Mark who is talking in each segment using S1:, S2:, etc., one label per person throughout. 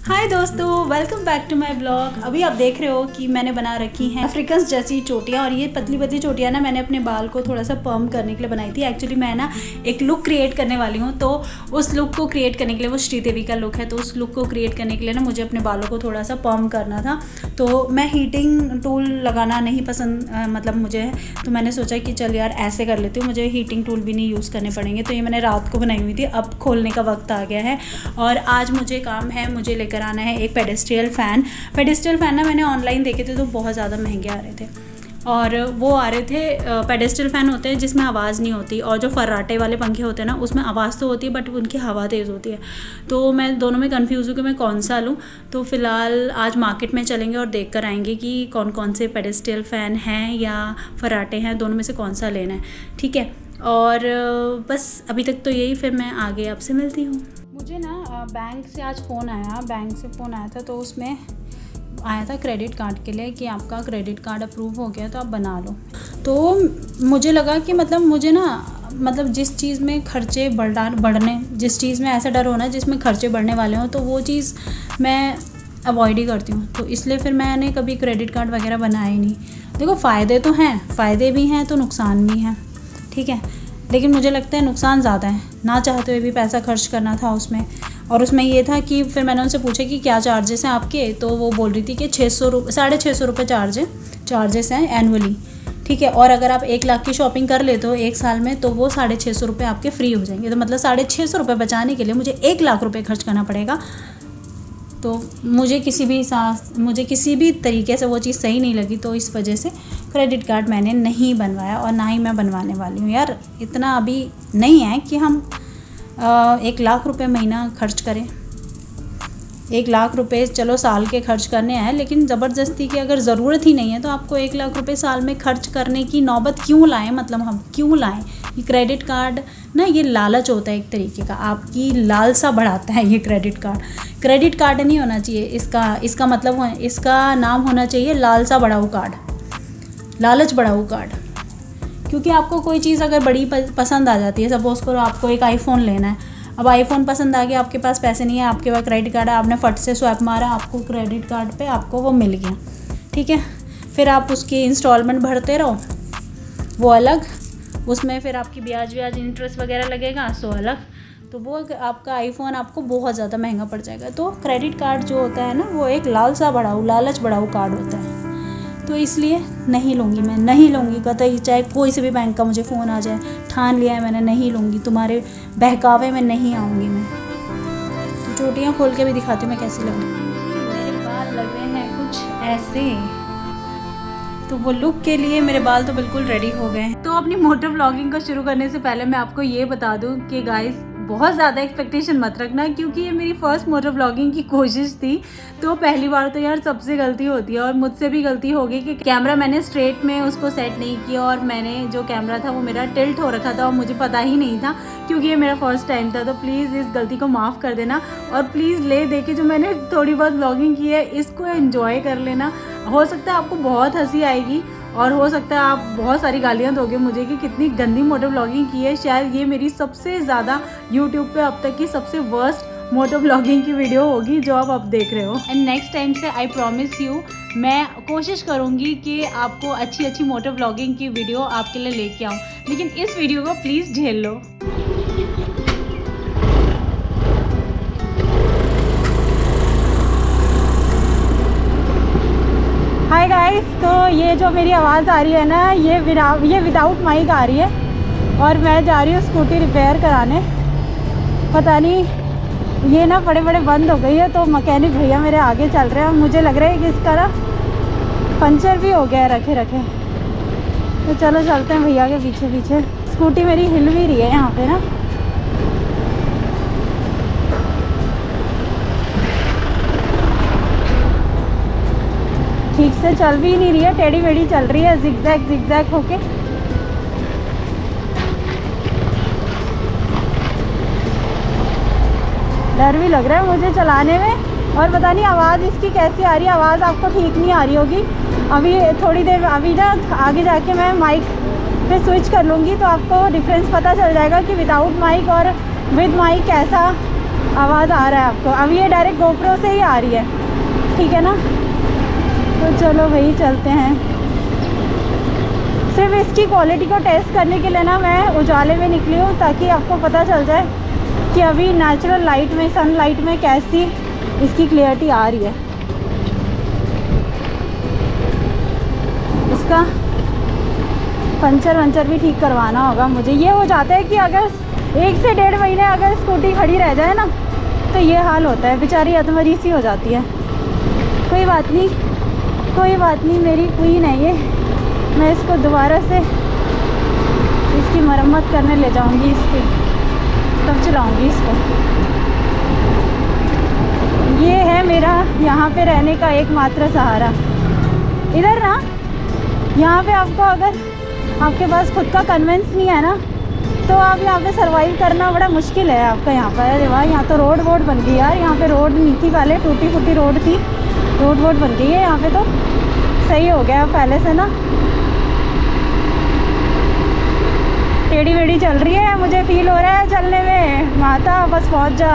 S1: हाय दोस्तों, welcome back to my blog. अभी आप देख रहे हो कि मैंने बना रखी हैं अफ्रीकन जैसी चोटियाँ, और ये पतली पतली चोटियाँ ना मैंने अपने बाल को थोड़ा सा पर्म करने के लिए बनाई थी। एक्चुअली मैं ना एक लुक क्रिएट करने वाली हूँ, तो उस लुक को क्रिएट करने के लिए, वो श्रीदेवी का लुक है, तो उस लुक को क्रिएट करने के लिए ना मुझे अपने बालों को थोड़ा सा पर्म करना था। तो मैं हीटिंग टूल लगाना नहीं पसंद मतलब मुझे, तो मैंने सोचा कि चल यार ऐसे कर लेती हूँ, मुझे हीटिंग टूल भी नहीं यूज़ करने पड़ेंगे। तो ये मैंने रात को बनाई हुई थी, अब खोलने का वक्त आ गया है। और आज मुझे काम है, मुझे लेकर आना है एक पेडेस्ट्रियल फ़ैन ना मैंने ऑनलाइन देखे थे तो बहुत ज़्यादा महंगे आ रहे थे, और वो आ रहे थे पेडेस्ट्रियल फ़ैन होते हैं जिसमें आवाज़ नहीं होती, और जो फर्राटे वाले पंखे होते हैं ना उसमें आवाज़ तो होती है बट उनकी हवा तेज़ होती है। तो मैं दोनों में कंफ्यूज हूँ कि मैं कौन सा लूँ। तो फ़िलहाल आज मार्केट में चलेंगे और देख कर आएंगे कि कौन कौन से पेडेस्ट्रियल फ़ैन हैं या फर्राटे हैं, दोनों में से कौन सा लेना है, ठीक है। और बस अभी तक तो यही, फिर मैं आगे आपसे मिलती हूँ। मुझे ना बैंक से आज फ़ोन आया था, तो उसमें आया था क्रेडिट कार्ड के लिए कि आपका क्रेडिट कार्ड अप्रूव हो गया तो आप बना लो। तो मुझे लगा कि मुझे ना जिस चीज़ में खर्चे बढ़ने, जिस चीज़ में ऐसा डर होना जिसमें खर्चे बढ़ने वाले हों, तो वो चीज़ मैं अवॉइड ही करती हूँ। तो इसलिए फिर मैंने कभी क्रेडिट कार्ड वगैरह बनाया ही नहीं। देखो फ़ायदे तो हैं, फ़ायदे भी हैं तो नुकसान भी हैं, ठीक है, लेकिन मुझे लगता है नुकसान ज़्यादा है। ना चाहते हुए भी पैसा खर्च करना था उसमें, और उसमें ये था कि फिर मैंने उनसे पूछा कि क्या चार्जेस हैं आपके, तो वो बोल रही थी कि 650 रुपये चार्जेस हैं एनुअली, ठीक है। और अगर आप 1 लाख की शॉपिंग कर लेते हो एक साल में तो वो 650 रुपये आपके फ्री हो जाएंगे। तो मतलब 650 रुपये बचाने के लिए मुझे 1 लाख रुपये खर्च करना पड़ेगा। तो मुझे किसी भी तरीके से वो चीज़ सही नहीं लगी, तो इस वजह से क्रेडिट कार्ड मैंने नहीं बनवाया, और ना ही मैं बनवाने वाली हूँ। यार इतना अभी नहीं है कि हम 1 लाख रुपए महीना खर्च करें। 1 लाख रुपए चलो साल के खर्च करने हैं, लेकिन ज़बरदस्ती की अगर ज़रूरत ही नहीं है तो आपको 1 लाख रुपए साल में खर्च करने की नौबत क्यों लाएं, मतलब हम क्यों लाएं। ये क्रेडिट कार्ड ना, ये लालच होता है एक तरीके का, आपकी लालसा बढ़ाता है ये क्रेडिट कार्ड नहीं होना चाहिए। इसका मतलब इसका नाम होना चाहिए लालच बढ़ाऊ कार्ड। क्योंकि आपको कोई चीज़ अगर बड़ी पसंद आ जाती है, सपोज़ करो आपको एक आईफोन लेना है, अब आईफोन पसंद आ गया, आपके पास पैसे नहीं है, आपके पास क्रेडिट कार्ड है, आपने फट से स्वैप मारा, आपको क्रेडिट कार्ड पे आपको वो मिल गया, ठीक है। फिर आप उसकी इंस्टॉलमेंट भरते रहो, वो अलग, उसमें फिर आपकी ब्याज इंटरेस्ट वगैरह लगेगा, सो अलग। तो वो आपका आईफोन आपको बहुत ज़्यादा महंगा पड़ जाएगा। तो क्रेडिट कार्ड जो होता है ना, वो एक लालच बढ़ाऊ कार्ड होता है। तो इसलिए नहीं लूँगी कतई, चाहे कोई से भी बैंक का मुझे फ़ोन आ जाए, ठान लिया है मैंने, नहीं लूँगी, तुम्हारे बहकावे में नहीं आऊँगी मैं। तो चोटियाँ खोल के भी दिखाती हूँ मैं कैसी लग रही हूँ। मेरे बाल लग रहे हैं कुछ ऐसे, तो वो लुक के लिए मेरे बाल तो बिल्कुल रेडी हो गए हैं। तो अपनी मोटर व्लॉगिंग को शुरू करने से पहले मैं आपको ये बता दूँ कि गाइस बहुत ज़्यादा एक्सपेक्टेशन मत रखना, क्योंकि ये मेरी फर्स्ट मोटर व्लॉगिंग की कोशिश थी। तो पहली बार तो यार सबसे गलती होती है, और मुझसे भी गलती हो गई कि कैमरा मैंने स्ट्रेट में उसको सेट नहीं किया, और मैंने जो कैमरा था वो मेरा टिल्ट हो रखा था और मुझे पता ही नहीं था, क्योंकि ये मेरा फर्स्ट टाइम था। तो प्लीज़ इस गलती को माफ़ कर देना, और प्लीज़ ले दे के जो मैंने थोड़ी बहुत व्लॉगिंग की है इसको एंजॉय कर लेना। हो सकता है आपको बहुत हंसी आएगी, और हो सकता है आप बहुत सारी गालियाँ दोगे मुझे कि कितनी गंदी मोटर व्लॉगिंग की है। शायद ये मेरी सबसे ज़्यादा यूट्यूब पे अब तक की सबसे वर्स्ट मोटर व्लॉगिंग की वीडियो होगी जो आप अब देख रहे हो। एंड नेक्स्ट टाइम से आई प्रॉमिस यू, मैं कोशिश करूँगी कि आपको अच्छी मोटर व्लॉगिंग की वीडियो आपके लिए लेके आऊँ, लेकिन इस वीडियो को प्लीज़ झेल लो। हाय गाइस, तो ये जो मेरी आवाज़ आ रही है ना, ये विदाउट माइक आ रही है, और मैं जा रही हूँ स्कूटी रिपेयर कराने। पता नहीं ये ना बड़े बंद हो गई है, तो मैकेनिक भैया मेरे आगे चल रहे हैं, मुझे लग रहा है कि इसका ना पंचर भी हो गया है रखे। तो चलो चलते हैं भैया के पीछे। स्कूटी मेरी हिल भी रही है यहाँ पे ना। ठीक से चल भी नहीं रही है, टेढ़ी मेढ़ी चल रही है, जिगजैग होके। डर भी लग रहा है मुझे चलाने में, और पता नहीं आवाज़ इसकी कैसी आ रही है। आवाज़ आपको ठीक नहीं आ रही होगी। अभी थोड़ी देर अभी ना आगे जाके मैं माइक पे स्विच कर लूँगी, तो आपको डिफरेंस पता चल जाएगा कि विदाउट माइक और विद माइक कैसा आवाज़ आ रहा है आपको। अब ये डायरेक्ट गोप्रो से ही आ रही है, ठीक है ना। तो चलो भाई चलते हैं। सिर्फ इसकी क्वालिटी को टेस्ट करने के लिए ना मैं उजाले में निकली हूँ, ताकि आपको पता चल जाए कि अभी नेचुरल लाइट में, सनलाइट में कैसी इसकी क्लियरिटी आ रही है। इसका पंचर वंचर भी ठीक करवाना होगा मुझे। ये हो जाता है कि अगर 1 से 1.5 महीने अगर स्कूटी खड़ी रह जाए ना, तो ये हाल होता है, बेचारी अधमरी सी हो जाती है। कोई बात नहीं, कोई बात नहीं, मेरी क्वीन है ये। मैं इसको दोबारा से इसकी मरम्मत करने ले जाऊंगी, इसकी तब चलाऊंगी इसको। ये है मेरा यहाँ पे रहने का एकमात्र सहारा। इधर ना, यहाँ पे आपको अगर आपके पास खुद का कन्वेंस नहीं है ना, तो आप यहाँ पे सरवाइव करना बड़ा मुश्किल है आपका यहाँ पर। अरे वाह, यहाँ तो रोड वोड बन गई यार। यहाँ पे रोड नहीं थी पहले, टूटी फूटी रोड थी, रोड वोड बन गई है यहाँ पे, तो सही हो गया पहले से ना। टेढ़ी वेढ़ी चल रही है, मुझे फील हो रहा है चलने में। माता बस पहुँच जा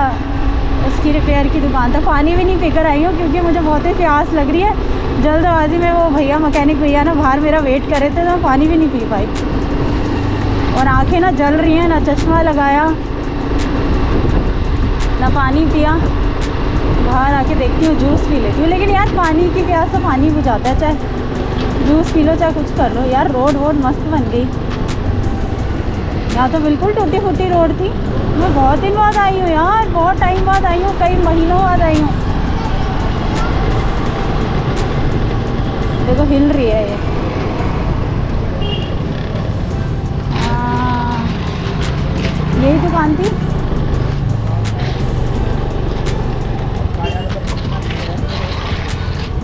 S1: उसकी रिपेयर की दुकान तक। पानी भी नहीं पीकर आई हूँ क्योंकि मुझे बहुत ही प्यास लग रही है। जल्दबाजी में वो भैया, मैकेनिक भैया ना बाहर मेरा वेट कर रहे थे, तो मैं पानी भी नहीं पी पाई। और आंखें ना जल रही हैं, ना चश्मा लगाया, ना पानी पिया। बाहर आके देखती हूँ, जूस पी लेती हूँ। लेकिन यार पानी की प्यास तो पानी बुझाता है, चाहे जूस पी लो चाहे कुछ कर लो। यार रोड वोड मस्त बन गई। यहाँ तो बिल्कुल टूटी फूटी रोड थी। मैं बहुत दिन बाद आई हूँ यार, बहुत टाइम बाद आई हूँ, कई महीनों बाद आई हूँ। देखो हिल रही है ये। यही दुकान थी।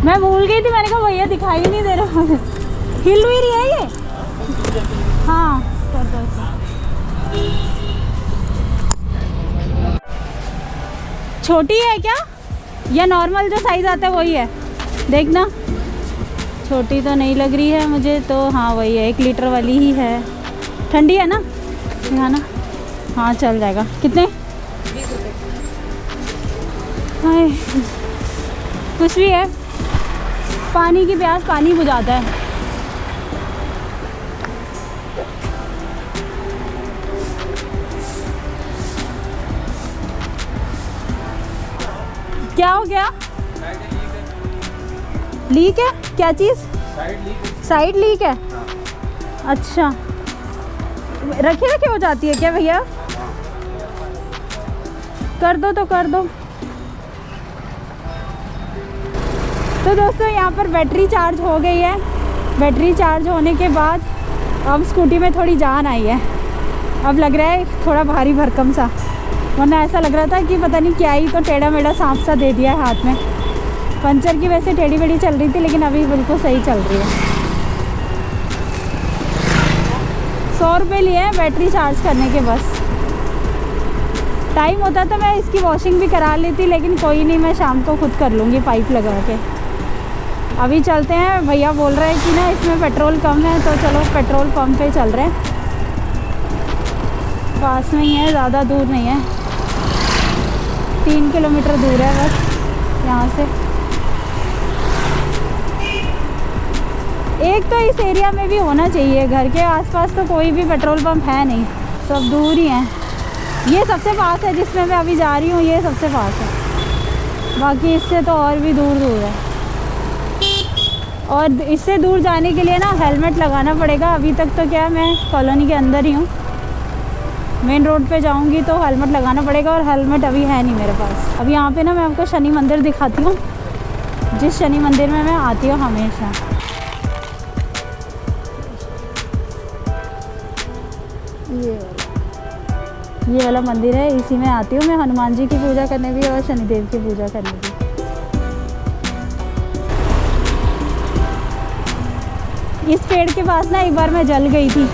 S1: मैं भूल गई थी, मैंने कहा भैया दिखाई नहीं दे रहा। हिल भी रही है ये। हाँ कर दो इसे। छोटी है क्या, या नॉर्मल जो साइज़ आता है वही है? देखना, छोटी तो नहीं लग रही है मुझे तो। हाँ वही है, 1 लीटर वाली ही है। ठंडी है ना, यहाँ ना। हाँ चल जाएगा। कितने?
S2: 20 रुपये।
S1: हाय, कुछ भी है, पानी की प्यास पानी बुझाता है। क्या हो गया? लीक है? क्या चीज़? साइड लीक है। अच्छा, रखे रखे हो जाती है क्या भैया? कर दो तो कर दो। तो दोस्तों यहाँ पर बैटरी चार्ज हो गई है। बैटरी चार्ज होने के बाद अब स्कूटी में थोड़ी जान आई है। अब लग रहा है थोड़ा भारी भरकम सा, वरना ऐसा लग रहा था कि पता नहीं क्या ही तो टेढ़ा मेढ़ा सांप सा दे दिया है हाथ में। पंचर की वैसे टेढ़ी बेढ़ी चल रही थी, लेकिन अभी बिल्कुल सही चल रही है। 100 रुपये लिए हैं बैटरी चार्ज करने के बस। टाइम होता तो मैं इसकी वॉशिंग भी करा लेती, लेकिन कोई नहीं, मैं शाम को खुद कर लूँगी पाइप लगा के। अभी चलते हैं। भैया बोल रहे हैं कि ना इसमें पेट्रोल कम है, तो चलो पेट्रोल पंप पे चल रहे हैं। पास में ही है, ज़्यादा दूर नहीं है, 3 किलोमीटर दूर है बस यहाँ से। एक तो इस एरिया में भी होना चाहिए, घर के आसपास तो कोई भी पेट्रोल पंप है नहीं, सब दूर ही हैं। ये सबसे पास है जिसमें मैं अभी जा रही हूँ, ये सबसे पास है। बाकी इससे तो और भी दूर दूर है। और इससे दूर जाने के लिए ना हेलमेट लगाना पड़ेगा। अभी तक तो क्या, मैं कॉलोनी के अंदर ही हूँ। मेन रोड पे जाऊँगी तो हेलमेट लगाना पड़ेगा, और हेलमेट अभी है नहीं मेरे पास। अभी यहाँ पे ना मैं आपको शनि मंदिर दिखाती हूँ, जिस शनि मंदिर में मैं आती हूँ हमेशा। ये वाला मंदिर है, इसी में आती हूँ मैं हनुमान जी की पूजा करने भी और शनिदेव की पूजा करने भी। इस पेड़ के पास ना एक बार मैं जल गई थी,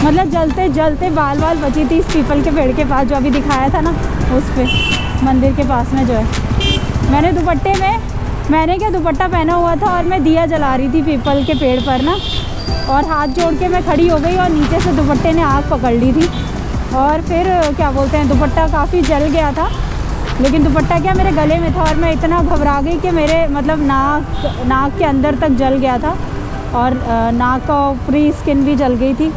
S1: मतलब जलते जलते बाल बाल बची थी इस पीपल के पेड़ के पास, जो अभी दिखाया था ना उस पे मंदिर के पास में जो है। मैंने दुपट्टे में, मैंने क्या दुपट्टा पहना हुआ था और मैं दिया जला रही थी पीपल के पेड़ पर ना, और हाथ जोड़ के मैं खड़ी हो गई और नीचे से दुपट्टे ने आग पकड़ ली थी। और फिर क्या बोलते हैं, दुपट्टा काफ़ी जल गया था, लेकिन दुपट्टा क्या मेरे गले में था और मैं इतना घबरा गई कि मेरे मतलब नाक के अंदर तक जल गया था और नाक का पूरी स्किन भी जल गई थी,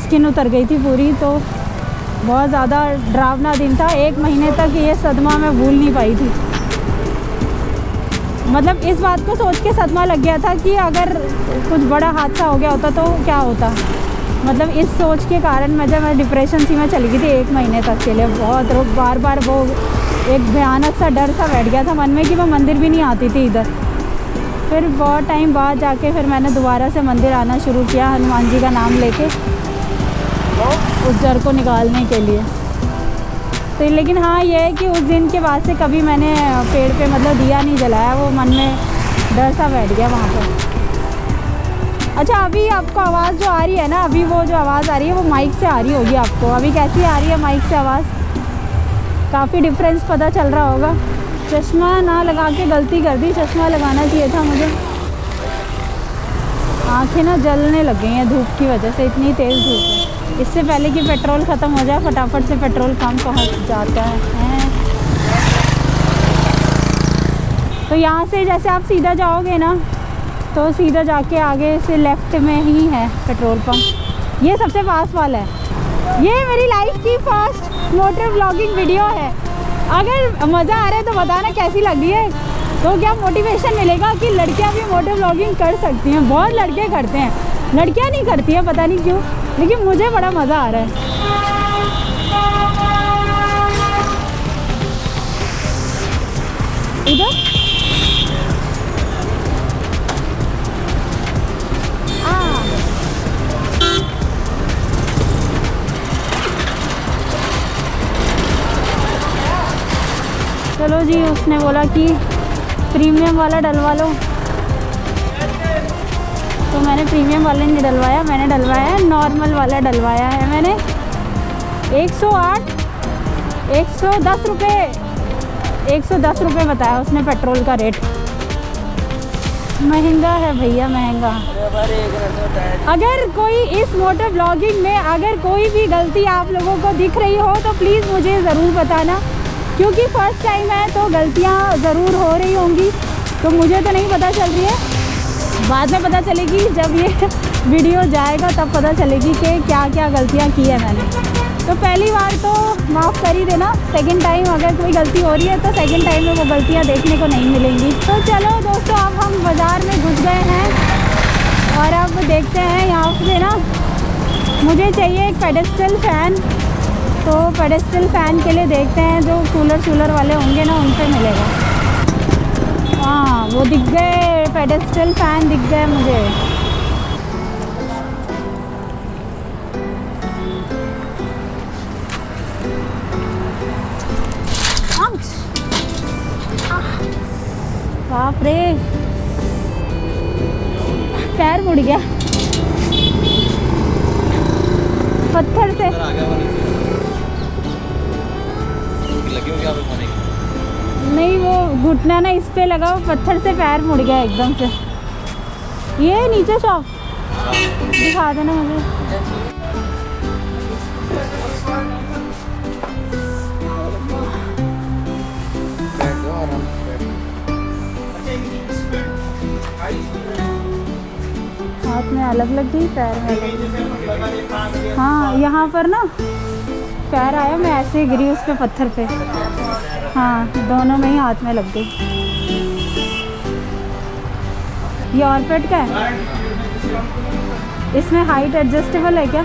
S1: स्किन उतर गई थी पूरी। तो बहुत ज़्यादा डरावना दिन था। 1 महीने तक ये सदमा मैं भूल नहीं पाई थी। मतलब इस बात को सोच के सदमा लग गया था कि अगर कुछ बड़ा हादसा हो गया होता तो क्या होता। मतलब इस सोच के कारण मैं डिप्रेशन सी में चली गई थी 1 महीने तक के लिए। बहुत बार बार वो एक भयानक सा डर सा बैठ गया था मन में कि मैं मंदिर भी नहीं आती थी इधर। फिर बहुत टाइम बाद जाके फिर मैंने दोबारा से मंदिर आना शुरू किया हनुमान जी का नाम लेके उस डर को निकालने के लिए। तो लेकिन हाँ ये है कि उस दिन के बाद से कभी मैंने पेड़ पे मतलब दिया नहीं जलाया। वो मन में डर सा बैठ गया वहाँ पर। अच्छा अभी आपको आवाज़ जो आ रही है ना, अभी वो जो आवाज़ आ रही है वो माइक से आ रही होगी आपको। अभी कैसी आ रही है माइक से आवाज़? काफ़ी डिफरेंस पता चल रहा होगा। चश्मा ना लगा के गलती कर दी, चश्मा लगाना चाहिए था मुझे। आँखें ना जलने लग गई हैं धूप की वजह से, इतनी तेज़ धूप है। इससे पहले कि पेट्रोल ख़त्म हो जाए फटाफट से पेट्रोल पंप पहुँच जाता है। तो यहाँ से जैसे आप सीधा जाओगे ना तो सीधा जाके आगे से लेफ़्ट में ही है पेट्रोल पंप। ये सबसे पास वाला है। ये मेरी लाइफ की फर्स्ट मोटर व्लॉगिंग वीडियो है। अगर मज़ा आ रहा है तो बताना कैसी लग रही है। तो क्या मोटिवेशन मिलेगा कि लड़कियां भी मोटर व्लॉगिंग कर सकती हैं। बहुत लड़के करते हैं, लड़कियां नहीं करती हैं पता नहीं क्यों, लेकिन मुझे बड़ा मज़ा आ रहा है। इधर चलो जी, उसने बोला कि प्रीमियम वाला डलवा लो, तो मैंने प्रीमियम वाले नहीं डलवाया, मैंने डलवाया है नॉर्मल वाला डलवाया है मैंने। 110 रुपये बताया उसने पेट्रोल का रेट। महंगा है भैया, महंगा। अगर कोई इस मोटर ब्लॉगिंग में अगर कोई भी गलती आप लोगों को दिख रही हो तो प्लीज़ मुझे ज़रूर बताना, क्योंकि फ़र्स्ट टाइम है तो गलतियाँ ज़रूर हो रही होंगी। तो मुझे तो नहीं पता चल रही है, बाद में पता चलेगी जब ये वीडियो जाएगा तब पता चलेगी कि क्या क्या गलतियाँ की है मैंने। तो पहली बार तो माफ़ कर ही देना, सेकंड टाइम अगर कोई गलती हो रही है तो सेकंड टाइम में वो गलतियाँ देखने को नहीं मिलेंगी। तो चलो दोस्तों, अब हम बाज़ार में घुस गए हैं और अब देखते हैं यहाँ से ना मुझे चाहिए एक पेडेस्टल फ़ैन। तो पेडेस्टल फ़ैन के लिए देखते हैं जो कूलर वाले होंगे ना उन पे मिलेगा। हाँ वो दिख गए, पेडेस्टल फ़ैन दिख गए मुझे। बाप रे, पैर मुड़ गया पत्थर से। नहीं वो घुटना ना इस पे लगा, वो पत्थर से पैर मुड़ गया एकदम से। ये नीचे शॉप दिखा देना मुझे। हाथ में अलग लग गई, पैर में अलग। हाँ यहाँ पर ना पैर आया, मैं ऐसे गिरी उस पे पत्थर पे। हाँ दोनों में ही हाथ में लग गई। ये और पेट का है, इसमें हाइट एडजस्टेबल है क्या?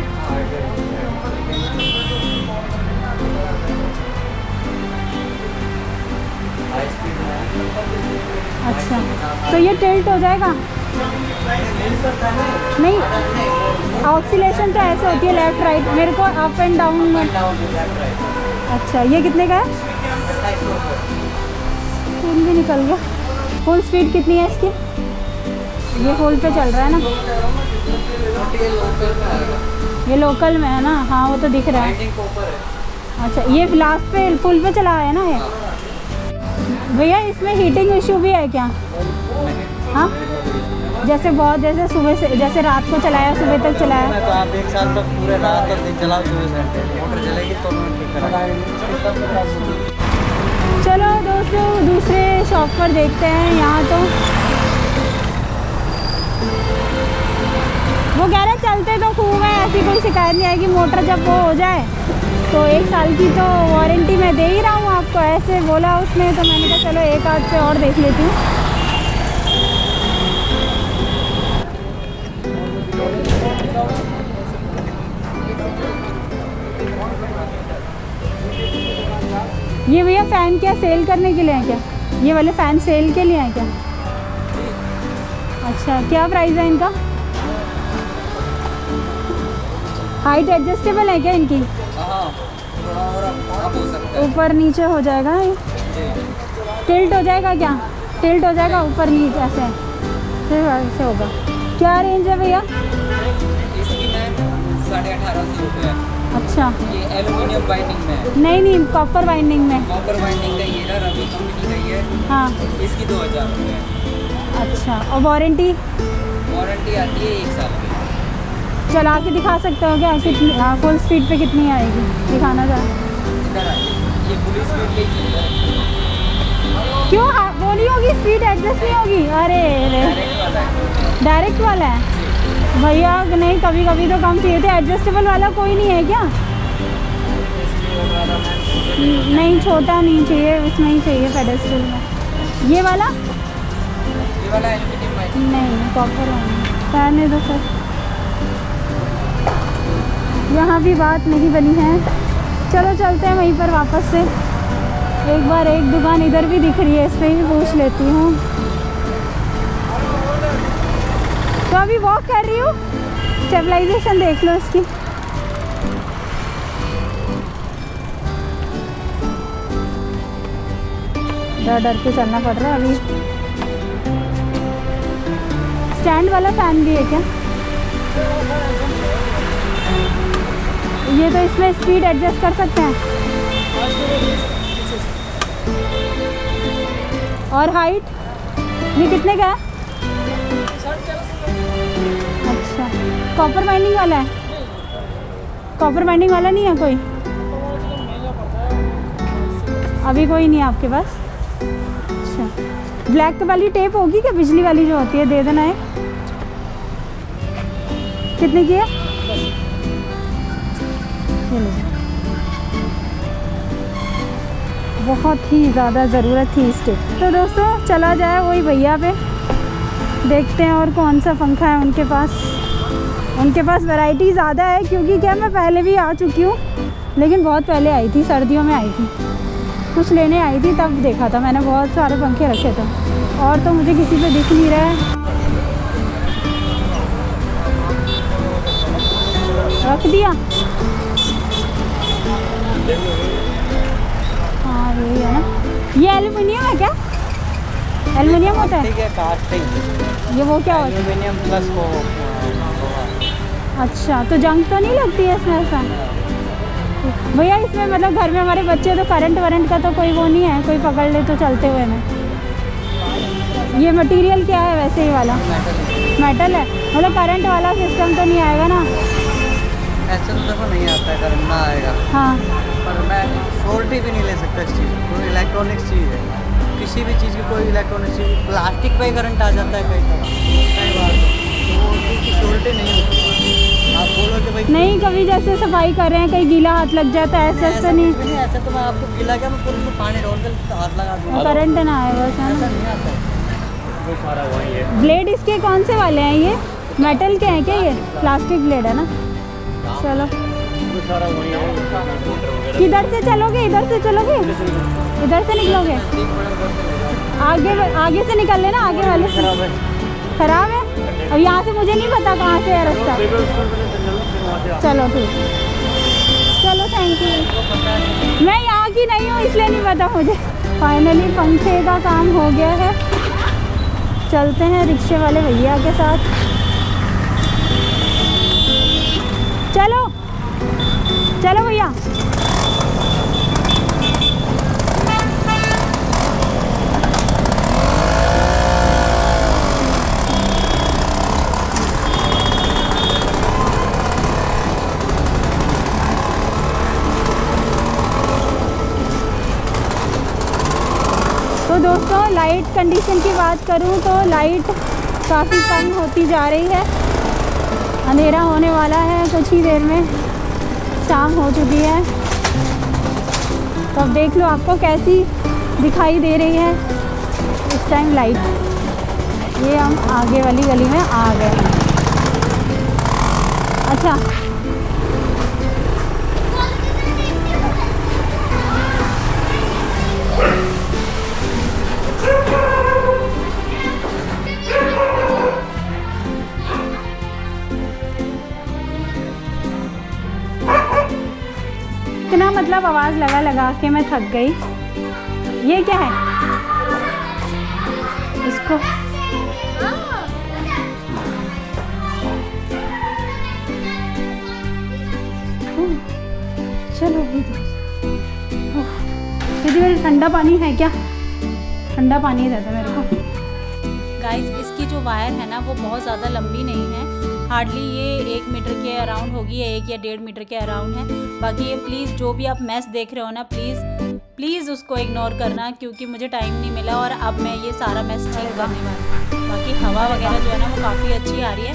S1: अच्छा तो ये टिल्ट हो जाएगा? नहीं, ऑक्सीलेशन तो ऐसे होती है लेफ़्ट राइट, मेरे को अप एंड डाउन में। अच्छा ये कितने का है? खून भी निकल गया। फुल स्पीड कितनी है इसकी? ये फुल पे चल रहा है ना? ये लोकल में है ना? हाँ वो तो दिख रहा है। अच्छा ये लास्ट पे फुल पे चला है ना ये? भैया इसमें हीटिंग इशू भी है क्या? हाँ जैसे बहुत जैसे सुबह से जैसे रात को चलाया सुबह तक चलाया
S2: तो आप एक साल तक पूरे रात तक दिन चलाओ, 24 घंटे मोटर चलेगी तो ठीक करेगा।
S1: चलो दोस्तों दूसरे शॉप पर देखते हैं। यहाँ तो वो कह रहे चलते तो खूब है, ऐसी कोई शिकायत नहीं आएगी। मोटर जब वो हो जाए तो 1 साल की तो वारंटी मैं दे ही रहा हूँ आपको, ऐसे बोला उसने। तो मैंने कहा चलो एक आध पे और देख लेती हूँ। ये भैया फ़ैन क्या सेल करने के लिए है क्या? ये वाले फ़ैन सेल के लिए हैं क्या? अच्छा, क्या प्राइस है इनका? हाइट एडजस्टेबल है क्या इनकी? ऊपर नीचे हो जाएगा ये? टिल्ट हो जाएगा क्या? टिल्ट हो जाएगा ऊपर नीचे ऐसे? फिर ऐसे होगा। क्या रेंज है भैया?
S2: इसकी मैम 1850 रुपये है।
S1: अच्छा,
S2: ये एल्युमिनियम बाइंडिंग में है।
S1: नहीं कॉपर बाइंडिंग में।
S2: कॉपर बाइंडिंग का ये ना रवि कंपनी का ये है।
S1: हाँ,
S2: इसकी 2000 रुपये है।
S1: अच्छा। और वारंटी?
S2: वारंटी आती है 1 साल की।
S1: चला के दिखा सकते हो क्या कितनी? हाँ, फुल स्पीड पे कितनी आएगी दिखाना चाह।
S2: इधर आइए, ये फुल स्पीड पे ही चल रहा है।
S1: क्यों? हाँ, वो नहीं होगी, स्पीड एडजस्ट नहीं होगी? अरे
S2: डायरेक्ट वाला है।
S1: डायरेक्ट वाला है भैया? नहीं, कभी कभी तो कम चाहिए थे। एडजस्टेबल वाला कोई नहीं है क्या? नहीं, छोटा नहीं चाहिए, उसमें ही चाहिए पेडेस्टल में। ये वाला
S2: एल्युमिनियम बाइंडिंग
S1: नहीं, कॉपर पहने दो सर। यहाँ भी बात नहीं बनी है। चलो चलते हैं वहीं पर वापस से। एक बार एक दुकान इधर भी दिख रही है, इस पर भी पूछ लेती हूँ। तो अभी वॉक कर रही हूँ, स्टेबलाइजेशन देख लो इसकी। डर डर के चलना पड़ रहा है अभी। स्टैंड वाला फैन भी है क्या? ये तो इसमें स्पीड एडजस्ट कर सकते हैं। और हाइट ये कितने का है? अच्छा, कॉपर बाइंडिंग वाला है? कॉपर बाइंडिंग वाला नहीं है कोई? अभी कोई नहीं है आपके पास? अच्छा, ब्लैक वाली टेप होगी क्या? बिजली वाली जो होती है, दे देना है। कितने की है? बहुत ही ज़्यादा ज़रूरत थी इस टिप। तो दोस्तों चला जाए वही भैया पे, देखते हैं और कौन सा पंखा है उनके पास। उनके पास वैरायटी ज़्यादा है, क्योंकि क्या मैं पहले भी आ चुकी हूँ, लेकिन बहुत पहले आई थी, सर्दियों में आई थी, कुछ लेने आई थी, तब देखा था मैंने। बहुत सारे पंखे रखे थे और तो मुझे किसी पे दिख नहीं रहा है। रख दिया? हाँ यही है ना। ये एल्युमिनियम है क्या? एल्युमिनियम होता है?
S2: ठीक है, कास्टिंग।
S1: ये वो क्या होता है?
S2: एल्युमिनियम प्लस वो।
S1: अच्छा, तो जंग तो नहीं लगती है इसमें ऐसा? भैया इसमें मतलब घर में हमारे बच्चे, तो करंट वरंट का तो कोई वो नहीं है, कोई पकड़ ले तो चलते हुए में। ये मटेरियल क्या है वैसे? ही वाला मेटल है, मतलब करंट वाला सिस्टम तो नहीं आएगा ना?
S2: ऐसे तो देखो नहीं आता है, करंट ना आएगा।
S1: हाँ,
S2: पर मैं श्योरिटी भी नहीं ले सकता इस चीज़ की। कोई इलेक्ट्रॉनिक्स चीज़ है, किसी भी चीज़ की कोई इलेक्ट्रॉनिक चीज़, प्लास्टिक पे ही करंट आ जाता है कई बार, तो वो चीज़ की श्योरिटी नहीं होती। आप बोलो कि भाई
S1: नहीं, कभी जैसे सफाई कर रहे हैं कहीं गीला हाथ लग जाता है, ऐसा
S2: ऐसा
S1: नहीं?
S2: कुछ भी नहीं। ऐसा तो मैं आपको गीला क्या, मैं पूरे में पानी डाल के हाथ लगा दूँगा,
S1: करंट ना आए बस, है
S2: ऐसा
S1: ना?
S2: नहीं आता है। वो सारा वही है।
S1: ब्लेड इसके कौन से वाले हैं? ये मेटल के हैं क्या? ये प्लास्टिक ब्लेड है ना? चलो,
S2: वो सारा वही है।
S1: किधर से चलोगे? इधर से चलोगे? इधर से निकलोगे? आगे से निकल लेना, आगे वाले से।
S2: खराब है।
S1: खराब है? अब यहाँ से मुझे नहीं पता कहाँ से है रास्ता। चलो ठीक, चलो थैंक यू। मैं यहाँ की नहीं हूँ इसलिए नहीं पता मुझे। फाइनली पंखे का काम हो गया है। चलते हैं रिक्शे वाले भैया के साथ। चलो चलो भैया। लाइट कंडीशन की बात करूं तो लाइट काफ़ी कम होती जा रही है। अंधेरा होने वाला है, कुछ ही देर में शाम हो चुकी है। तो अब देख लो आपको कैसी दिखाई दे रही है इस टाइम लाइट। ये हम आगे वाली गली में आ गए हैं। अच्छा, इतना मतलब आवाज़ लगा लगा के मैं थक गई। ये क्या है? इसको चलो दीदी, मेरे ठंडा पानी है क्या? ठंडा पानी देता मेरे को। गाइस, इसकी जो वायर है ना वो बहुत ज़्यादा लंबी नहीं है, हार्डली ये 1 मीटर के अराउंड होगी या 1 या 1.5 मीटर के अराउंड है। बाकी ये प्लीज़ जो भी आप मैस देख रहे हो ना, प्लीज़ उसको इग्नोर करना, क्योंकि मुझे टाइम नहीं मिला और अब मैं ये सारा मैस ठीक करने वाली हूँ। बाकी हवा वगैरह जो है ना वो काफ़ी अच्छी आ रही है।